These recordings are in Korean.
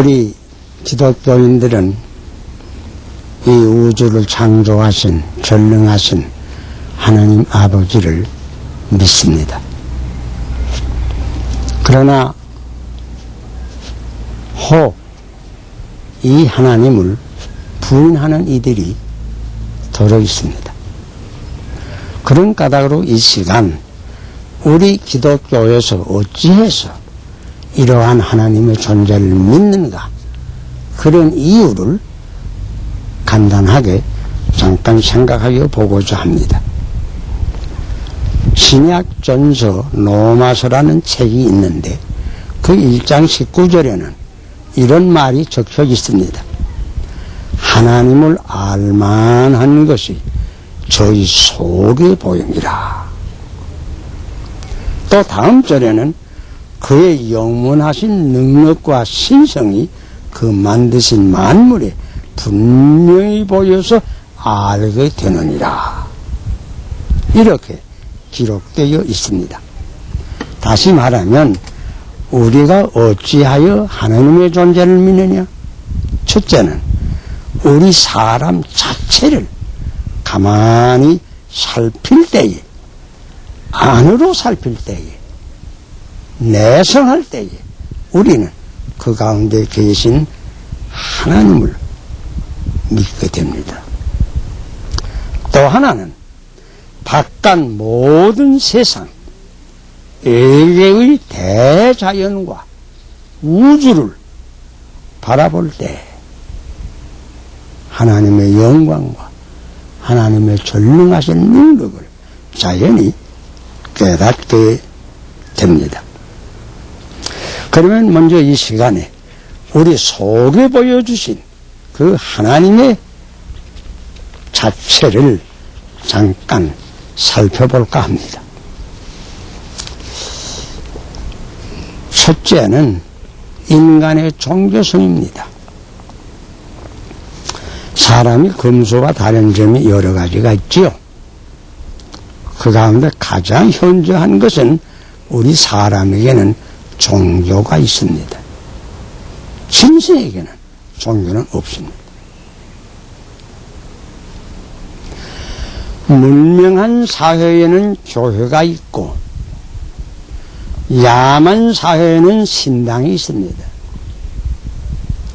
우리 기독교인들은 이 우주를 창조하신 전능하신 하나님 아버지를 믿습니다. 그러나 혹 이 하나님을 부인하는 이들이 더러 있습니다. 그런 까닭으로 이 시간 우리 기독교에서 어찌해서 이러한 하나님의 존재를 믿는가, 그런 이유를 간단하게 잠깐 생각하여 보고자 합니다. 신약전서 로마서라는 책이 있는데 그 1장 19절에는 이런 말이 적혀 있습니다. 하나님을 알만한 것이 저희 속에 보임이라. 또 다음 절에는 그의 영원하신 능력과 신성이 그 만드신 만물에 분명히 보여서 알게 되느니라. 이렇게 기록되어 있습니다. 다시 말하면 우리가 어찌하여 하나님의 존재를 믿느냐? 첫째는 우리 사람 자체를 가만히 살필 때에, 안으로 살필 때에, 내성할 때에 우리는 그 가운데 계신 하나님을 믿게 됩니다. 또 하나는 바깥 모든 세상, 외계의 대자연과 우주를 바라볼 때 하나님의 영광과 하나님의 전능하신 능력을 자연히 깨닫게 됩니다. 그러면 먼저 이 시간에 우리 속에 보여주신 그 하나님의 자체를 잠깐 살펴볼까 합니다. 첫째는 인간의 종교성입니다. 사람이 금수와 다른 점이 여러 가지가 있지요. 그 가운데 가장 현저한 것은 우리 사람에게는 종교가 있습니다. 짐승에게는 종교는 없습니다. 문명한 사회에는 교회가 있고 야만 사회에는 신당이 있습니다.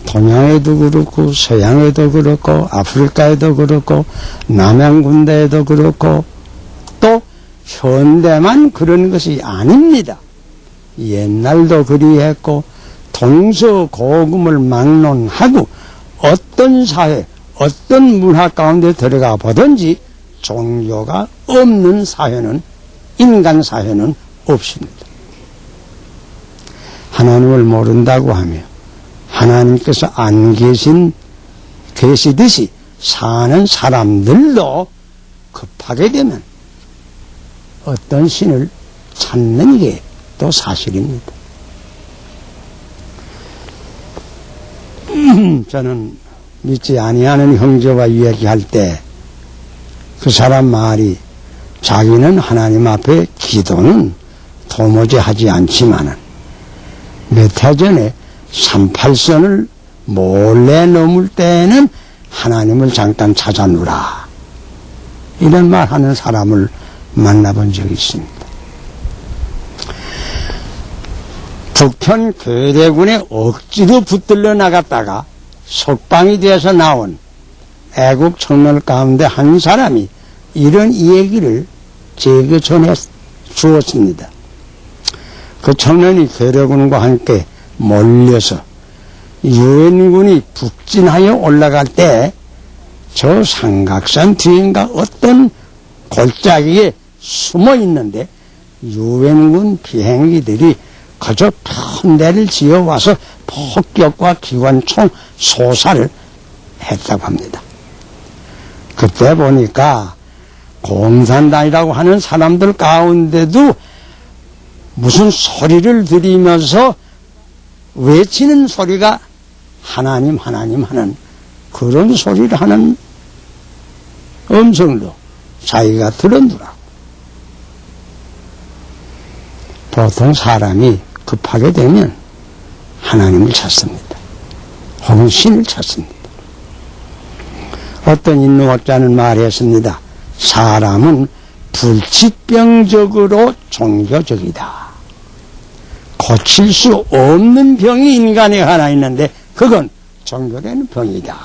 동양에도 그렇고 서양에도 그렇고 아프리카에도 그렇고 남양군대에도 그렇고 또 현대만 그런 것이 아닙니다. 옛날도 그리했고 동서고금을 막론하고 어떤 사회, 어떤 문화 가운데 들어가 보든지 종교가 없는 사회는, 인간 사회는 없습니다. 하나님을 모른다고 하며 하나님께서 안 계시듯이 사는 사람들도 급하게 되면 어떤 신을 찾는 게 또 사실입니다. 저는 믿지 아니하는 형제와 이야기할 때 그 사람 말이 자기는 하나님 앞에 기도는 도무지 하지 않지만은 몇 해 전에 38선을 몰래 넘을 때는 하나님을 잠깐 찾아누라, 이런 말 하는 사람을 만나본 적이 있습니다. 북편 괴뢰군에 억지로 붙들려 나갔다가 석방이 되어서 나온 애국 청년 가운데 한 사람이 이런 얘기를 제게 전해 주었습니다. 그 청년이 괴뢰군과 함께 몰려서 유엔군이 북진하여 올라갈 때 저 삼각산 뒤인가 어떤 골짜기에 숨어 있는데 유엔군 비행기들이 그저 편대를 지어와서 폭격과 기관총 소사를 했다고 합니다. 그때 보니까 공산당이라고 하는 사람들 가운데도 무슨 소리를 들이면서 외치는 소리가 하나님 하나님 하는 그런 소리를 하는 음성도 자기가 들었더라. 보통 사람이 급하게 되면 하나님을 찾습니다. 혹은 신을 찾습니다. 어떤 인류학자는 말했습니다. 사람은 불치병적으로 종교적이다. 고칠 수 없는 병이 인간에 하나 있는데 그건 종교라는 병이다.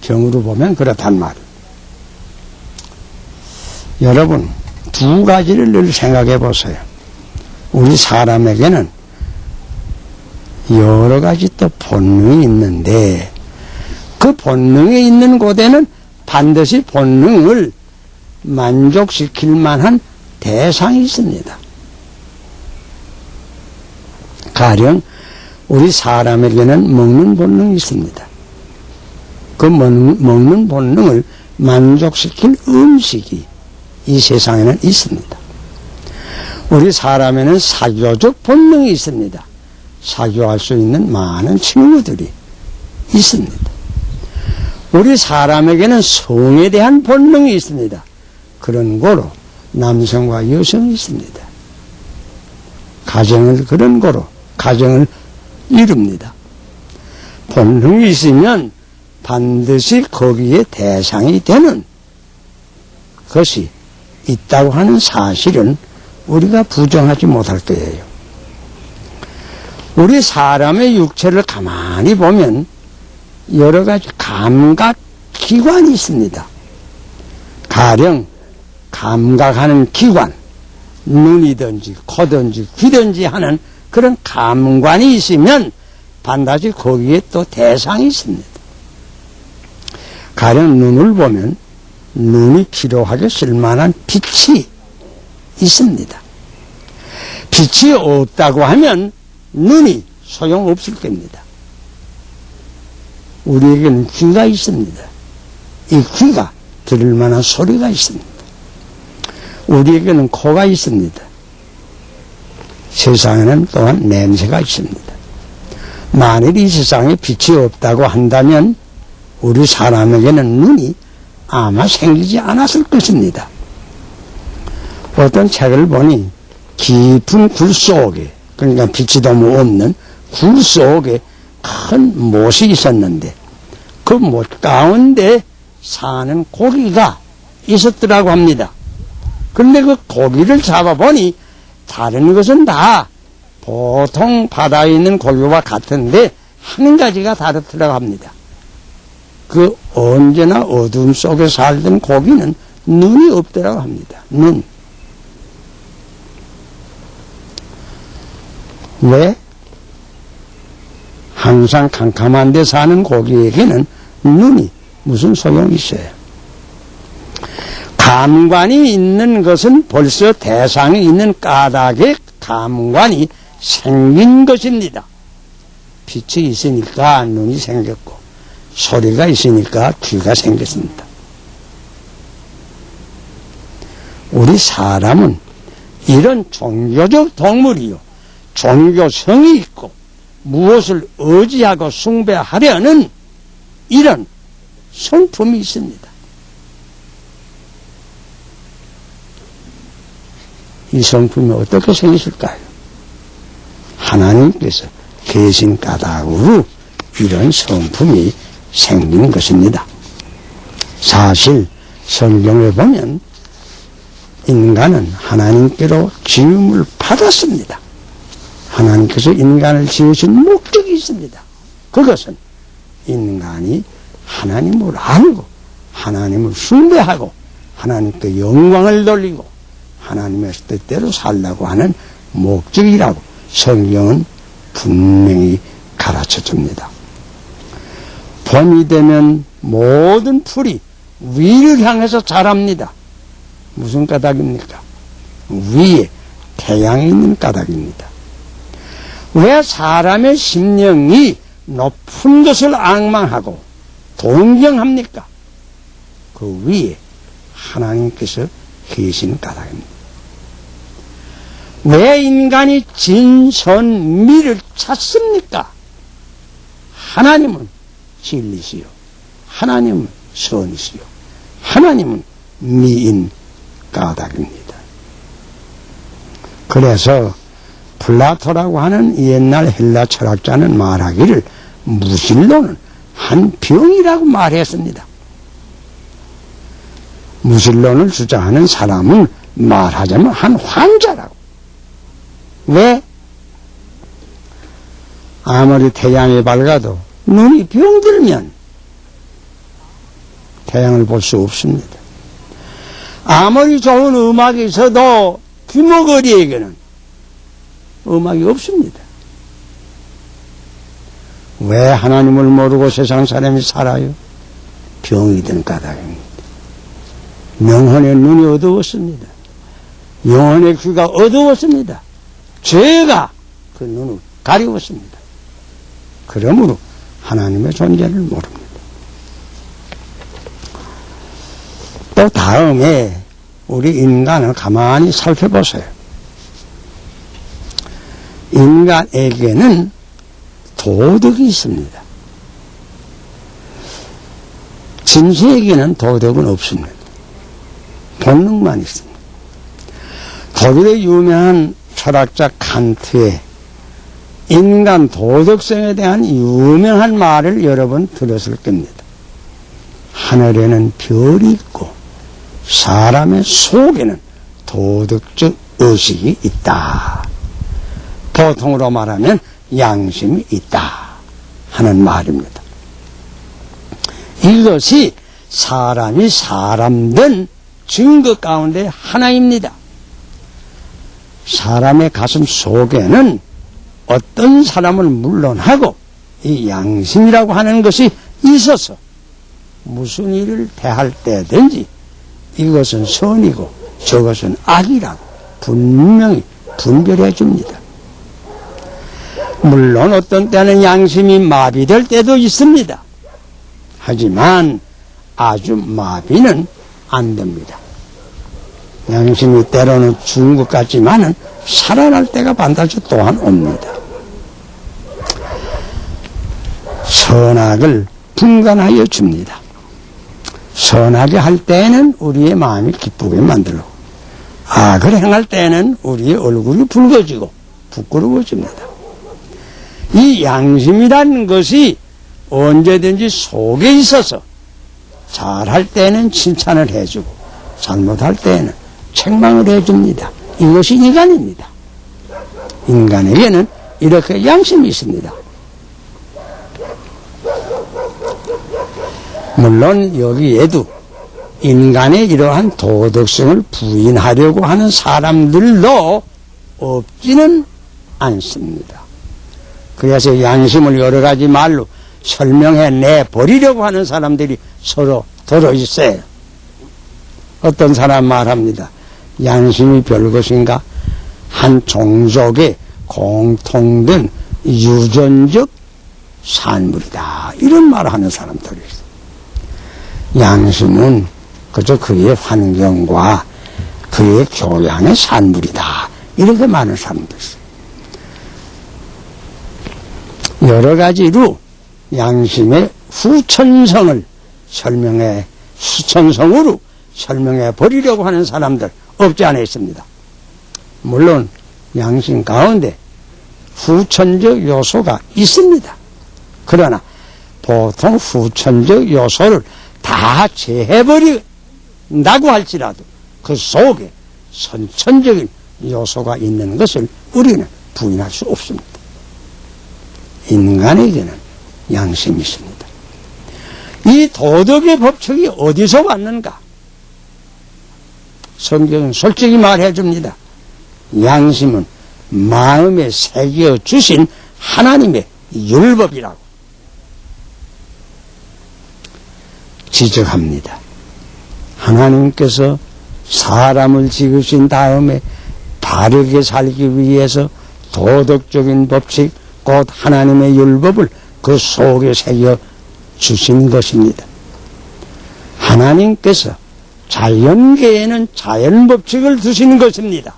병으로 보면 그렇단 말이에요. 여러분, 두 가지를 늘 생각해 보세요. 우리 사람에게는 여러 가지 또 본능이 있는데 그 본능에 있는 곳에는 반드시 본능을 만족시킬 만한 대상이 있습니다. 가령 우리 사람에게는 먹는 본능이 있습니다. 그 먹는 본능을 만족시킬 음식이 이 세상에는 있습니다. 우리 사람에는 사교적 본능이 있습니다. 사교할 수 있는 많은 친구들이 있습니다. 우리 사람에게는 성에 대한 본능이 있습니다. 그런 거로 남성과 여성이 있습니다. 가정을 그런 거로 가정을 이룹니다. 본능이 있으면 반드시 거기에 대상이 되는 것이 있다고 하는 사실은 우리가 부정하지 못할 거예요. 우리 사람의 육체를 가만히 보면 여러 가지 감각기관이 있습니다. 가령 감각하는 기관, 눈이든지 코든지 귀든지 하는 그런 감관이 있으면 반드시 거기에 또 대상이 있습니다. 가령 눈을 보면 눈이 필요하게 쓸만한 빛이 있습니다. 빛이 없다고 하면 눈이 소용없을 겁니다. 우리에게는 귀가 있습니다. 이 귀가 들을 만한 소리가 있습니다. 우리에게는 코가 있습니다. 세상에는 또한 냄새가 있습니다. 만일 이 세상에 빛이 없다고 한다면 우리 사람에게는 눈이 아마 생기지 않았을 것입니다. 어떤 책을 보니 깊은 굴 속에, 그러니까 빛이 너무 없는 굴 속에 큰 못이 있었는데 그 못 가운데 사는 고기가 있었더라고 합니다. 그런데 그 고기를 잡아보니 다른 것은 다 보통 바다에 있는 고기와 같은데 한 가지가 다르더라고 합니다. 그 언제나 어둠 속에 살던 고기는 눈이 없더라고 합니다. 눈. 왜? 항상 캄캄한 데 사는 고기에게는 눈이 무슨 소용이 있어요? 감관이 있는 것은 벌써 대상이 있는 까닭에 감관이 생긴 것입니다. 빛이 있으니까 눈이 생겼고 소리가 있으니까 귀가 생겼습니다. 우리 사람은 이런 종교적 동물이요, 종교성이 있고 무엇을 의지하고 숭배하려는 이런 성품이 있습니다. 이 성품이 어떻게 생겼을까요? 하나님께서 계신 까닭으로 이런 성품이 생긴 것입니다. 사실 성경에 보면 인간은 하나님께로 지음을 받았습니다. 하나님께서 인간을 지으신 목적이 있습니다. 그것은 인간이 하나님을 알고 하나님을 숭배하고 하나님께 영광을 돌리고 하나님의 뜻대로 살라고 하는 목적이라고 성경은 분명히 가르쳐줍니다. 봄이 되면 모든 풀이 위를 향해서 자랍니다. 무슨 까닭입니까? 위에 태양이 있는 까닭입니다. 왜 사람의 심령이 높은 것을 앙망하고 동경합니까? 그 위에 하나님께서 계신 까닭입니다. 왜 인간이 진선미를 찾습니까? 하나님은 진리시요, 하나님은 선이시요, 하나님은 미인 까닭입니다. 그래서 플라토라고 하는 옛날 헬라 철학자는 말하기를 무신론은 한 병이라고 말했습니다. 무신론을 주장하는 사람은 말하자면 한 환자라고. 왜? 아무리 태양이 밝아도 눈이 병들면 태양을 볼 수 없습니다. 아무리 좋은 음악이 있어도 귀머거리에게는 음악이 없습니다. 왜 하나님을 모르고 세상 사람이 살아요? 병이 든 까닭입니다. 영혼의 눈이 어두웠습니다. 영혼의 귀가 어두웠습니다. 죄가 그 눈을 가리웠습니다. 그러므로 하나님의 존재를 모릅니다. 또 다음에 우리 인간을 가만히 살펴보세요. 인간에게는 도덕이 있습니다. 짐승에게는 도덕은 없습니다. 본능만 있습니다. 독일의 유명한 철학자 칸트의 인간 도덕성에 대한 유명한 말을 여러 번 들었을 겁니다. 하늘에는 별이 있고 사람의 속에는 도덕적 의식이 있다. 보통으로 말하면 양심이 있다 하는 말입니다. 이것이 사람이 사람된 증거 가운데 하나입니다. 사람의 가슴 속에는 어떤 사람을 물론하고 이 양심이라고 하는 것이 있어서 무슨 일을 대할 때든지 이것은 선이고 저것은 악이라고 분명히 분별해 줍니다. 물론 어떤 때는 양심이 마비될 때도 있습니다. 하지만 아주 마비는 안 됩니다. 양심이 때로는 죽은 것 같지만은 살아날 때가 반드시 또한 옵니다. 선악을 분간하여 줍니다. 선하게 할 때에는 우리의 마음이 기쁘게 만들고 악을 행할 때에는 우리의 얼굴이 붉어지고 부끄러워집니다. 이 양심이라는 것이 언제든지 속에 있어서 잘할 때는 칭찬을 해주고 잘못할 때는 책망을 해줍니다. 이것이 인간입니다. 인간에게는 이렇게 양심이 있습니다. 물론 여기에도 인간의 이러한 도덕성을 부인하려고 하는 사람들도 없지는 않습니다. 그래서 양심을 여러 가지 말로 설명해 내버리려고 하는 사람들이 서로 들어있어요. 어떤 사람 말합니다. 양심이 별것인가? 한 종족의 공통된 유전적 산물이다. 이런 말을 하는 사람들이 있어요. 양심은 그저 그의 환경과 그의 교양의 산물이다. 이렇게 말하는 사람도 있어요. 여러 가지로 양심의 후천성을 수천성으로 설명해 버리려고 하는 사람들 없지 않아 있습니다. 물론 양심 가운데 후천적 요소가 있습니다. 그러나 보통 후천적 요소를 다 제해버린다고 할지라도 그 속에 선천적인 요소가 있는 것을 우리는 부인할 수 없습니다. 인간에게는 양심이 있습니다. 이 도덕의 법칙이 어디서 왔는가? 성경은 솔직히 말해 줍니다. 양심은 마음에 새겨 주신 하나님의 율법이라고 지적합니다. 하나님께서 사람을 지으신 다음에 바르게 살기 위해서 도덕적인 법칙 곧 하나님의 율법을 그 속에 새겨 주신 것입니다. 하나님께서 자연계에는 자연법칙을 두신 것입니다.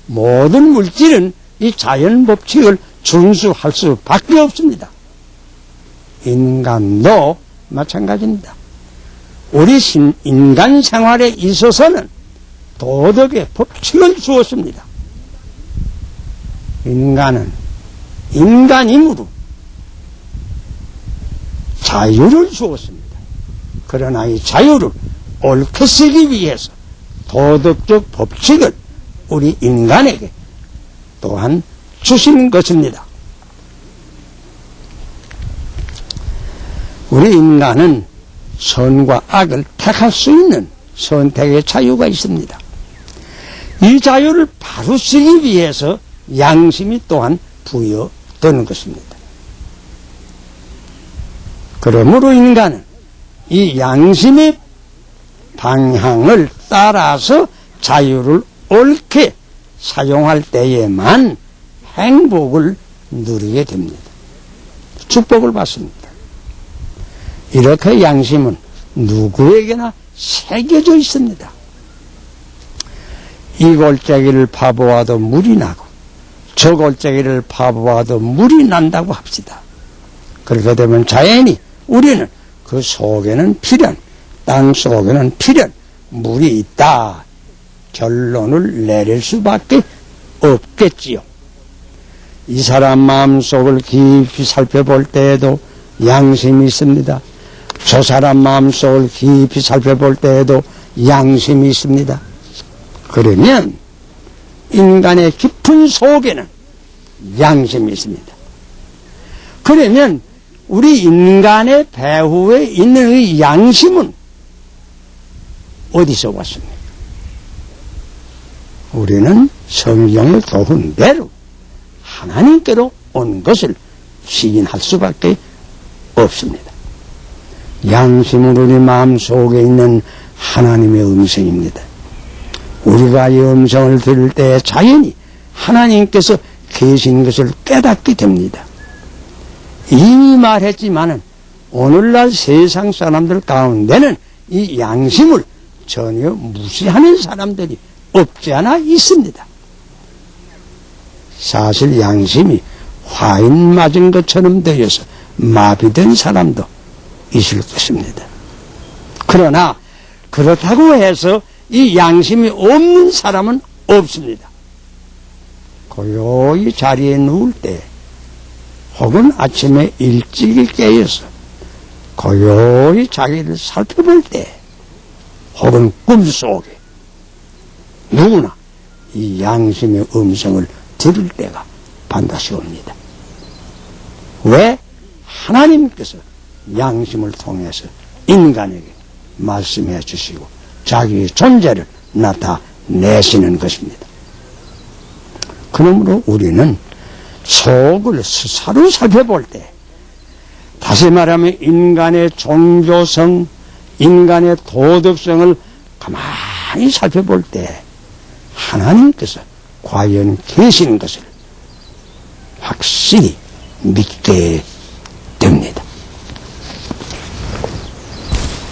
모든 물질은 이 자연법칙을 준수할 수밖에 없습니다. 인간도 마찬가지입니다. 우리 인간 생활에 있어서는 도덕의 법칙을 주었습니다. 인간은 인간이므로 자유를 주었습니다. 그러나 이 자유를 옳게 쓰기 위해서 도덕적 법칙을 우리 인간에게 또한 주신 것입니다. 우리 인간은 선과 악을 택할 수 있는 선택의 자유가 있습니다. 이 자유를 바로 쓰기 위해서 양심이 또한 부여되는 것입니다. 그러므로 인간은 이 양심의 방향을 따라서 자유를 옳게 사용할 때에만 행복을 누리게 됩니다. 축복을 받습니다. 이렇게 양심은 누구에게나 새겨져 있습니다. 이 골짜기를 파보아도 물이 나고 저 골짜기를 파보아도 물이 난다고 합시다. 그렇게 되면 자연히 우리는 그 속에는 필연, 땅 속에는 필연, 물이 있다. 결론을 내릴 수밖에 없겠지요. 이 사람 마음속을 깊이 살펴볼 때에도 양심이 있습니다. 저 사람 마음속을 깊이 살펴볼 때에도 양심이 있습니다. 그러면 인간의 깊은 속에는 양심이 있습니다. 그러면 우리 인간의 배후에 있는 이 양심은 어디서 왔습니까? 우리는 성경의 교훈대로 하나님께로 온 것을 시인할 수밖에 없습니다. 양심은 우리 마음속에 있는 하나님의 음성입니다. 우리가 이 음성을 들을 때 자연히 하나님께서 계신 것을 깨닫게 됩니다. 이미 말했지만은 오늘날 세상 사람들 가운데는 이 양심을 전혀 무시하는 사람들이 없지 않아 있습니다. 사실 양심이 화인 맞은 것처럼 되어서 마비된 사람도 있을 것입니다. 그러나 그렇다고 해서 이 양심이 없는 사람은 없습니다. 고요히 자리에 누울 때 혹은 아침에 일찍이 깨어서 고요히 자기를 살펴볼 때 혹은 꿈속에 누구나 이 양심의 음성을 들을 때가 반드시 옵니다. 왜? 하나님께서 양심을 통해서 인간에게 말씀해 주시고 자기의 존재를 나타내시는 것입니다. 그러므로 우리는 속을 스스로 살펴볼 때, 다시 말하면 인간의 종교성, 인간의 도덕성을 가만히 살펴볼 때 하나님께서 과연 계시는 것을 확실히 믿게 됩니다.